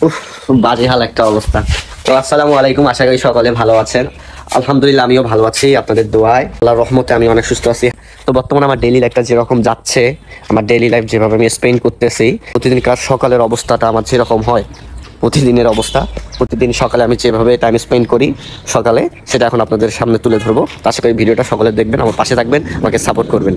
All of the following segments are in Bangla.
উফ, বাজে হাল একটা অবস্থা। তো আসসালামু আলাইকুম, আশা করি সকলে ভালো আছেন। আলহামদুলিল্লাহ আমিও ভালো আছি, আপনাদের দোয়ায় আল্লাহর রহমতে আমি অনেক সুস্থ আছি। তো বর্তমানে আমার ডেইলি লাইফটা যেরকম যাচ্ছে, আমার ডেইলি লাইফ যেভাবে আমি স্পেন্ড করতেছি, প্রতিদিনকার সকালের অবস্থাটা আমার যেরকম হয়, প্রতিদিনের অবস্থা, প্রতিদিন সকালে আমি যেভাবে টাইম স্পেন্ড করি সকালে, সেটা এখন আপনাদের সামনে তুলে ধরবো। আশা করি ভিডিওটা সকলে দেখবেন, আমার পাশে থাকবেন, আমাকে সাপোর্ট করবেন।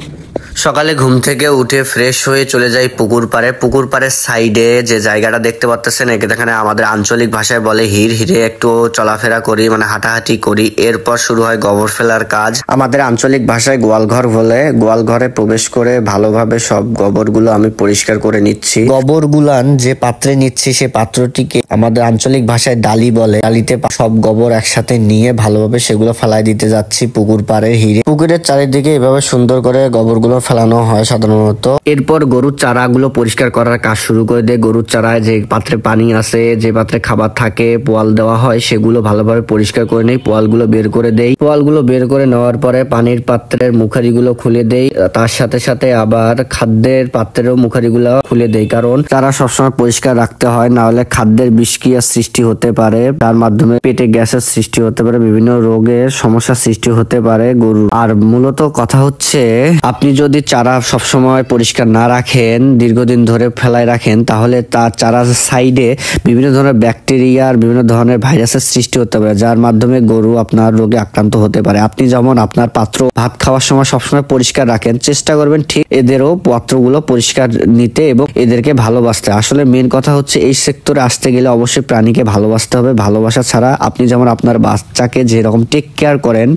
সকালে ঘুম থেকে উঠে ফ্রেশ হয়ে চলে যাই পুকুর পাড়ে। পুকুর পাড়ের সাইডে যে জায়গাটা দেখতে পাচ্ছেন, এখানে আমাদের আঞ্চলিক ভাষায় বলে হিরে একটু চলাফেরা করি, মানে হাঁটাহাঁটি করি। এরপর শুরু হয় গোবর ফেলার কাজ। আমাদের আঞ্চলিক ভাষায় গোয়ালঘর বলে। গোয়ালঘরে প্রবেশ করে ভালোভাবে সব গোবরগুলো আমি পরিষ্কার করে নিচ্ছি। গোবরগুলান যে পাত্রে নিচ্ছি, সে পাত্রটিকে আমাদের আঞ্চলিক ভাষায় ডালি বলে। ডালিতে সব গোবর একসাথে নিয়ে ভালোভাবে সেগুলো ফেলাই দিতে যাচ্ছি পুকুর পাড়ে হিরে। পুকুরের চারিদিকে এভাবে সুন্দর করে গোবরগুলো ফেলানো হয় সাধারণত। এরপর গরুর চারাগুলো পরিষ্কার করার কাজ শুরু করে দেয়। গরুর চারায় যে পাত্রে পানি আছে, যে পাত্রে খাবার থাকে, পোয়াল দেওয়া হয়, সেগুলো ভালোভাবে পরিষ্কার করে নেই। পোয়ালগুলো বের করে দেই। পোয়ালগুলো বের করে নেওয়ার পরে পানির পাত্রের মুখারিগুলো খুলে দেই। তার সাথে সাথে আবার খাদ্যের পাত্রেরও মুখারিগুলো খুলে দেই, কারণ তারা সবসময় পরিষ্কার রাখতে হয়, না হলে খাদ্যের বিষক্রিয়ার সৃষ্টি হতে পারে। তার মাধ্যমে পেটে গ্যাসের সৃষ্টি হতে পারে, বিভিন্ন রোগের সমস্যার সৃষ্টি হতে পারে গরু। আর মূলত কথা হচ্ছে, আপনি যদি চারা সবসময় পরিষ্কার না রাখেন, দীর্ঘদিন ধরে ফেলায় রাখেন, তাহলে তার চারার সাইডে বিভিন্ন ধরনের ব্যাকটেরিয়ার, বিভিন্ন ধরনের ভাইরাসের সৃষ্টি হতে পারে, যার মাধ্যমে গরু আপনার রোগে আক্রান্ত হতে পারে। আপনি যেমন আপনার পাত্র ভাত খাওয়ার সময় সবসময় পরিষ্কার রাখেন, চেষ্টা করবেন ঠিক এদেরও পাত্রগুলো পরিষ্কার নিতে এবং এদেরকে ভালোবাসতে। আসলে মেন কথা হচ্ছে, এই সেক্টরে আসতে গেলে অবশ্যই প্রাণীকে ভালোবাসতে হবে। ভালোবাসা ছাড়া আপনি যেমন আপনার বাচ্চাকে যেরকম টেক কেয়ার করেন,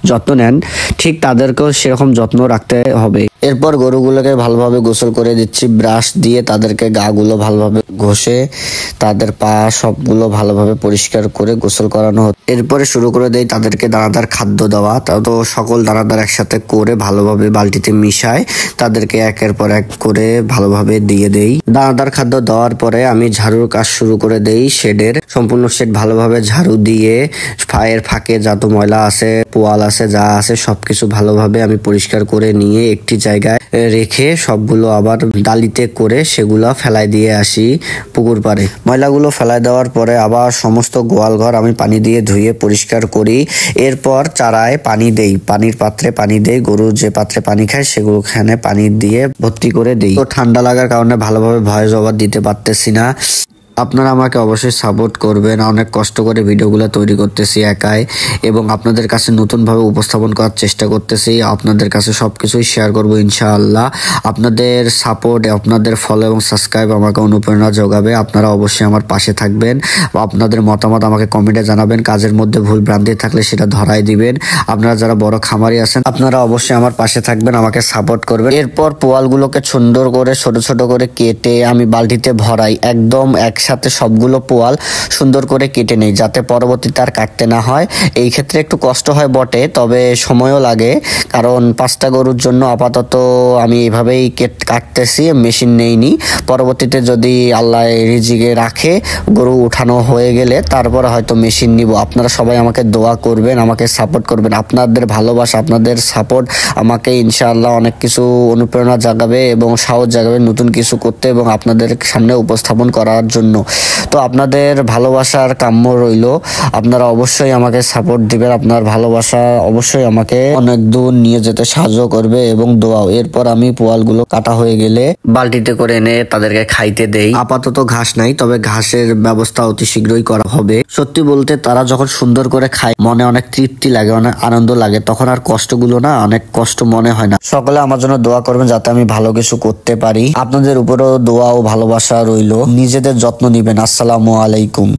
যত্ন নেন, ঠিক তাদেরকেও সেরকম যত্ন রাখতে হবে। এরপর গরুগুলোকে ভালোভাবে গোসল করে দিচ্ছি ব্রাশ দিয়ে। তাদেরকে গা গুলো ভালোভাবে ঘষে তাদের পা সবগুলো ভালোভাবে পরিষ্কার করে গোসল করানো হচ্ছে। এরপরে শুরু করে দেই তাদেরকে দানাদার খাদ্য দেওয়া। তো সকল দানাদার একসাথে করে ভালোভাবে বালতিতে মিশায় তাদেরকে একের পর এক করে ভালোভাবে দিয়ে দেই। দানাদার খাদ্য দেওয়ার পরে আমি ঝাড়ুর কাজ শুরু করে দেই। শেডের সম্পূর্ণ শেড ভালোভাবে ঝাড়ু দিয়ে ফায়ের ফাঁকে যত ময়লা আছে, পোয়াল আছে, যা আছে সবকিছু ভালোভাবে আমি পরিষ্কার করে নিয়ে একটি জায়গায় রেখে সবগুলো আবার ডালিতে করে সেগুলো ফেলাই দিয়ে আসি পুকুর পাড়ে। ময়লাগুলো ফেলাই দেওয়ার পরে আবার সমস্ত গোয়াল ঘর আমি পানি দিয়ে ধুয়ে পরিষ্কার করি। এরপর চারায় পানি দেই, পানির পাত্রে পানি দেই। গরু যে পাত্রে পানি খায় সেগুলোখানে পানি দিয়ে ভর্তি করে দেই। তো ঠান্ডা লাগার কারণে ভালোভাবে ভয়েস ওভার দিতে পারতেছি না। আপনারা আমাকে অবশ্যই সাপোর্ট করবেন। অনেক কষ্ট করে ভিডিওগুলো তৈরি করতেছি একাই, এবং আপনাদের কাছে নতুনভাবে উপস্থাপন করার চেষ্টা করতেছি। আপনাদের কাছে সবকিছুই শেয়ার করব ইনশাআল্লাহ। আপনাদের সাপোর্ট, আপনাদের ফলো এবং সাবস্ক্রাইব আমাকে অনুপ্রেরণা যোগাবে। আপনারা অবশ্যই আমার পাশে থাকবেন। আপনাদের মতামত আমাকে কমেন্টে জানাবেন। কাজের মধ্যে ভুল ভ্রান্তি থাকলে সেটা ধরাই দিবেন। আপনারা যারা বড় খামারি আছেন, আপনারা অবশ্যই আমার পাশে থাকবেন, আমাকে সাপোর্ট করবেন। এরপর পোয়ালগুলোকে সুন্দর করে ছোট ছোট করে কেটে আমি বালতিতে ভরাই। একদম একসাথে সবগুলো পোয়াল সুন্দর করে কেটে নেই, যাতে পরবর্তীতে আর কাটতে না হয়। এই ক্ষেত্রে একটু কষ্ট হয় বটে, তবে সময়ও লাগে, কারণ 5টা গরুর জন্য আপাতত আমি এইভাবেই কাটতেছি, মেশিন নেইনি। পরবর্তীতে যদি আল্লাহ রিজিকে রাখে, গরু উঠানো হয়ে গেলে তারপরে হয়তো মেশিন নিব। আপনারা সবাই আমাকে দোয়া করবেন, আমাকে সাপোর্ট করবেন। আপনাদের ভালোবাসা, আপনাদের সাপোর্ট আমাকে ইনশাআল্লাহ অনেক কিছু অনুপ্রেরণা জাগাবে এবং সাহস জাগাবে নতুন কিছু করতে এবং আপনাদের সামনে উপস্থাপন করার জন্য। তো আপনাদের ভালোবাসার কাম্য রইল। আপনারা অবশ্যই আমাকে সাপোর্ট দিবেন। আপনার ভালোবাসা অবশ্যই আমাকে অনেক দূর নিয়ে যেতে সাহায্য করবে এবং দোয়াও। এরপর আমি পোয়ালগুলো কাটা হয়ে গেলে বালতিতে করে এনে তাদেরকে খাইতে দেই। আপাতত ঘাস নাই, তবে ঘাসের ব্যবস্থা অতি শীঘ্রই করা হবে। সত্যি বলতে, তারা যখন সুন্দর করে খায় মনে অনেক তৃপ্তি লাগে, অনেক আনন্দ লাগে, তখন আর কষ্টগুলো না, অনেক কষ্ট মনে হয় না। সকলে আমার জন্য দোয়া করবেন যাতে আমি ভালো কিছু করতে পারি। আপনাদের উপরেও দোয়া ও ভালোবাসা রইল। নিজেদের যত্ন নিবেন। আসসালামু আলাইকুম।